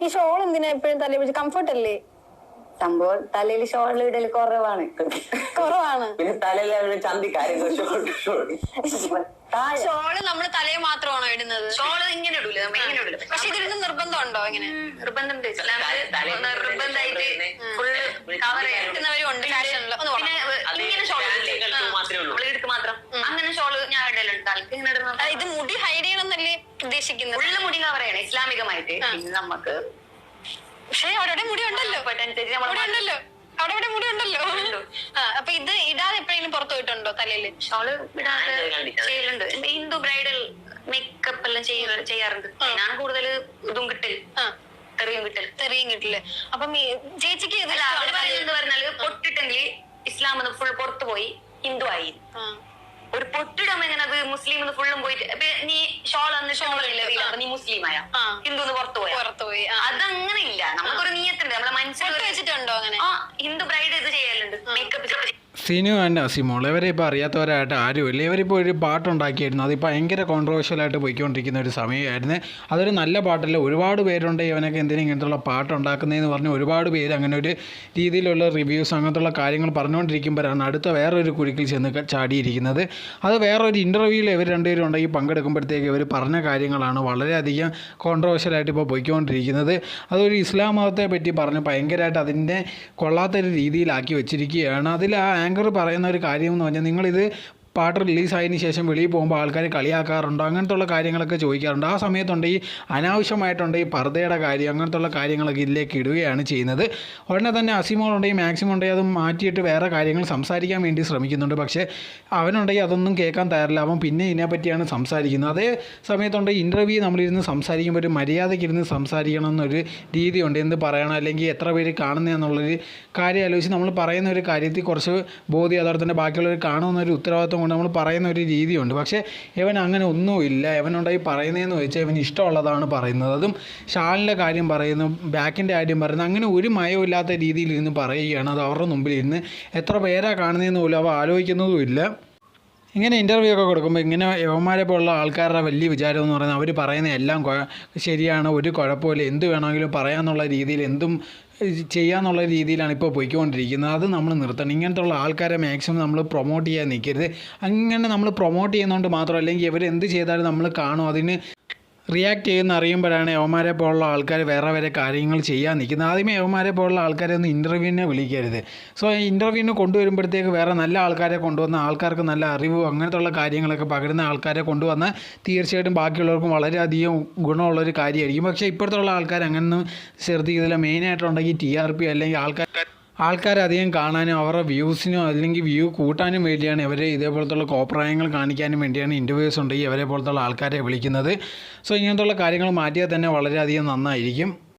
ഈ ഷോൾ എന്തിനാ എപ്പോഴും തലയിൽ പിടിച്ച് കംഫർട്ട് അല്ലേ? സംഭവം തലയിൽ ഷോൾ ഇടൽ കുറവാണ്. പിന്നെ തലയിൽ ചന്തി കാര്യം ഷോള് നമ്മള് തലയിൽ മാത്രമാണോ ഇടുന്നത്? ഷോള് ഇങ്ങനെ ഇടൂല, ഇങ്ങനെ ഇടൂല. പക്ഷെ ഇതിന് നിർബന്ധമുണ്ടോ? ഇങ്ങനെ നിർബന്ധമുണ്ട്. നിർബന്ധമായിട്ട് ഫുള്ള് കവർ കിട്ടുന്നവരും ഉണ്ട് ഫാഷനില്. പിന്നെ ഇങ്ങനെ ഷോൾ എടുക്ക് മാത്രം അങ്ങനെ ഷോള് ഞാൻ ഇടലുണ്ട്. ആൾക്ക് ഇങ്ങനെ ഇടുന്നത് ഇത് മുടി ഹൈഡ് ചെയ്യണമെന്നല്ലേ ഉദ്ദേശിക്കുന്നത്? ഫുള്ള് മുടി കവർ ചെയ്യണം ഇസ്ലാമികമായിട്ട്. പിന്നെ നമുക്ക് പക്ഷെ അവിടെ മുടി ഉണ്ടല്ലോ, ഉണ്ടല്ലോ അവിടെ മുടി ഉണ്ടല്ലോ. അപ്പൊ ഇത് ഇടാതെ എപ്പോഴെങ്കിലും പുറത്തു പോയിട്ടുണ്ടോ തലയില്? ഷോള് ഇടാതെ ചെയ്യലുണ്ട്. ഹിന്ദു ബ്രൈഡൽ മേക്കപ്പ് എല്ലാം ചെയ്യാറുണ്ട്. ഞാൻ കൂടുതൽ ഇതും കിട്ടല്, തെറിയും കിട്ടില്ല. അപ്പം ചേച്ചിക്ക് എന്ത് പറഞ്ഞാല് പൊട്ടിട്ടെങ്കിൽ ഇസ്ലാം ഫുൾ പുറത്തു പോയി ഹിന്ദു ആയി. ഒരു പൊട്ടിടുമ്പോ എങ്ങനെ അത് മുസ്ലിം ഫുള്ളും പോയിട്ട് നീ ഷോൾ നീ മുസ്ലിമായ ഹിന്ദു പുറത്തു പോയി അതങ്ങനെ ഇല്ല. നമുക്കൊരു നീയത്തുണ്ട്, നമ്മളെ മനസ്സിൽ വെച്ചിട്ടുണ്ടോ? അങ്ങനെ ഹിന്ദു ബ്രൈഡ് ഇത് ചെയ്യലുണ്ട് മേക്കപ്പ്. സിനു ആൻഡ് അസിമോൾ ഇവരെ ഇപ്പോൾ അറിയാത്തവരായിട്ട് ആരുമില്ല. ഇവരിപ്പോൾ ഒരു പാട്ടുണ്ടാക്കിയായിരുന്നു. അത് ഭയങ്കര കോൺട്രവേഴ്ഷ്യലായിട്ട് പോയിക്കൊണ്ടിരിക്കുന്ന ഒരു സമയമായിരുന്നു. അതൊരു നല്ല പാട്ടല്ല. ഒരുപാട് പേരുണ്ട് ഇവനൊക്കെ എന്തിനും ഇങ്ങനത്തുള്ള പാട്ടുണ്ടാക്കുന്നതെന്ന് പറഞ്ഞ് ഒരുപാട് പേര് അങ്ങനെ ഒരു രീതിയിലുള്ള റിവ്യൂസ് അങ്ങനത്തുള്ള കാര്യങ്ങൾ പറഞ്ഞുകൊണ്ടിരിക്കുമ്പോഴാണ് അടുത്ത വേറൊരു കുരുക്കിൽ ചെന്ന് ചാടിയിരിക്കുന്നത്. അത് വേറൊരു ഇൻ്റർവ്യൂവിൽ ഇവർ രണ്ടുപേരും ഉണ്ടെങ്കിൽ പങ്കെടുക്കുമ്പോഴത്തേക്ക് ഇവർ പറഞ്ഞ കാര്യങ്ങളാണ് വളരെയധികം കോൺട്രവേഴ്ഷ്യലായിട്ട് ഇപ്പോൾ പോയിക്കൊണ്ടിരിക്കുന്നത്. അതൊരു ഇസ്ലാം മതത്തെ പറ്റി പറഞ്ഞ് ഭയങ്കരമായിട്ട് അതിൻ്റെ കൊള്ളാത്തൊരു രീതിയിലാക്കി വെച്ചിരിക്കുകയാണ്. അതിൽ ആ ആങ്കർ പറയുന്ന ഒരു കാര്യം എന്ന് പറഞ്ഞാൽ നിങ്ങളിത് പാട്ട് റിലീസായതിനു ശേഷം വെളിയിൽ പോകുമ്പോൾ ആൾക്കാർ കളിയാക്കാറുണ്ടോ അങ്ങനത്തുള്ള കാര്യങ്ങളൊക്കെ ചോദിക്കാറുണ്ട്. ആ സമയത്തുണ്ട് ഈ അനാവശ്യമായിട്ടുണ്ട് ഈ പർദ്ദയുടെ കാര്യം അങ്ങനത്തുള്ള കാര്യങ്ങളൊക്കെ ഇതിലേക്ക് ഇടുകയാണ് ചെയ്യുന്നത്. ഉടനെ തന്നെ അസിമോളുണ്ടെങ്കിൽ മാക്സിമം ഉണ്ടെങ്കിൽ അത് മാറ്റിയിട്ട് വേറെ കാര്യങ്ങൾ സംസാരിക്കാൻ വേണ്ടി ശ്രമിക്കുന്നുണ്ട്. പക്ഷേ അവനുണ്ടെങ്കിൽ അതൊന്നും കേൾക്കാൻ തയ്യാറില്ല. അവൻ പിന്നെ ഇതിനെപ്പറ്റിയാണ് സംസാരിക്കുന്നത്. അതേ സമയത്തുണ്ട് ഇൻ്റർവ്യൂ നമ്മളിരുന്ന് സംസാരിക്കുമ്പോൾ ഒരു മര്യാദയ്ക്കിരുന്ന് സംസാരിക്കണം എന്നൊരു രീതിയുണ്ട്. എന്ത് പറയണം അല്ലെങ്കിൽ എത്ര പേര് കാണുന്നതെന്നുള്ളൊരു കാര്യം ആലോചിച്ച് നമ്മൾ പറയുന്ന ഒരു കാര്യത്തിൽ കുറച്ച് ബോധ്യം അതോടെ തന്നെ ബാക്കിയുള്ളവർ കാണുമെന്നൊരു ഉത്തരവാദിത്വം കൊണ്ട് നമ്മൾ പറയുന്ന ഒരു രീതിയുണ്ട്. പക്ഷേ ഇവൻ അങ്ങനെ ഒന്നുമില്ല. ഇവനുണ്ടായി പറയുന്നതെന്ന് വെച്ചാൽ ഇവന് ഇഷ്ടമുള്ളതാണ് പറയുന്നത്. അതും ഷാളിൻ്റെ കാര്യം പറയുന്നു, ബാക്കിൻ്റെ കാര്യം പറയുന്നു, അങ്ങനെ ഒരു മയമില്ലാത്ത രീതിയിൽ ഇരുന്ന് പറയുകയാണ്. അത് അവരുടെ മുമ്പിൽ ഇരുന്ന് എത്ര പേരാ കാണുന്നതെന്ന് പോലും അവ ആലോചിക്കുന്നതുമില്ല. ഇങ്ങനെ ഇൻ്റർവ്യൂ ഒക്കെ കൊടുക്കുമ്പോൾ ഇങ്ങനെ യവന്മാരെ പോലുള്ള ആൾക്കാരുടെ വലിയ വിചാരം എന്ന് പറയുന്നത് അവർ പറയുന്ന എല്ലാം ശരിയാണ്, ഒരു കുഴപ്പമില്ല, എന്ത് വേണമെങ്കിലും പറയാമെന്നുള്ള രീതിയിൽ എന്തും ചെയ്യാന്നുള്ള രീതിയിലാണ് ഇപ്പോൾ പോയിക്കൊണ്ടിരിക്കുന്നത്. അത് നമ്മൾ നിർത്തണം. ഇങ്ങനത്തുള്ള ആൾക്കാരെ മാക്സിമം നമ്മൾ പ്രൊമോട്ട് ചെയ്യാൻ നിൽക്കരുത്. അങ്ങനെ നമ്മൾ പ്രൊമോട്ട് ചെയ്യുന്നതുകൊണ്ട് മാത്രം അല്ലെങ്കിൽ ഇവർ എന്ത് ചെയ്താലും നമ്മൾ കാണും, അതിന് റിയാക്ട് ചെയ്യുന്ന അറിയുമ്പോഴാണ് യവന്മാരെ പോലുള്ള ആൾക്കാർ വേറെ കാര്യങ്ങൾ ചെയ്യാൻ നിൽക്കുന്നത്. ആദ്യമേ യവന്മാരെ പോലുള്ള ആൾക്കാരെ ഒന്ന് ഇൻ്റർവ്യൂവിനെ വിളിക്കരുത്. സോ ഇൻ്റർവ്യൂവിന് കൊണ്ടുവരുമ്പോഴത്തേക്ക് വേറെ നല്ല ആൾക്കാരെ കൊണ്ടുവന്ന ആൾക്കാർക്ക് നല്ല അറിവ് അങ്ങനത്തുള്ള കാര്യങ്ങളൊക്കെ പകരുന്ന ആൾക്കാരെ കൊണ്ടുവന്നാൽ തീർച്ചയായിട്ടും ബാക്കിയുള്ളവർക്കും വളരെയധികം ഗുണമുള്ളൊരു കാര്യമായിരിക്കും. പക്ഷേ ഇപ്പോഴത്തുള്ള ആൾക്കാർ അങ്ങനെയൊന്നും ശ്രദ്ധിക്കുന്നില്ല. മെയിനായിട്ടുണ്ടെങ്കിൽ TRP അല്ലെങ്കിൽ ആൾക്കാരധികം കാണാനും അവരുടെ വ്യൂസിനോ അല്ലെങ്കിൽ വ്യൂ കൂട്ടാനും വേണ്ടിയാണ് ഇവർ ഇതേപോലത്തുള്ള കോപ്രായങ്ങൾ കാണിക്കാനും വേണ്ടിയാണ് ഇൻ്റർവ്യൂസ് ഉണ്ടെങ്കിൽ ഇവരെ പോലത്തുള്ള ആൾക്കാരെ വിളിക്കുന്നത്. സോ ഇങ്ങനത്തുള്ള കാര്യങ്ങൾ മാറ്റിയാൽ തന്നെ വളരെയധികം നന്നായിരിക്കും.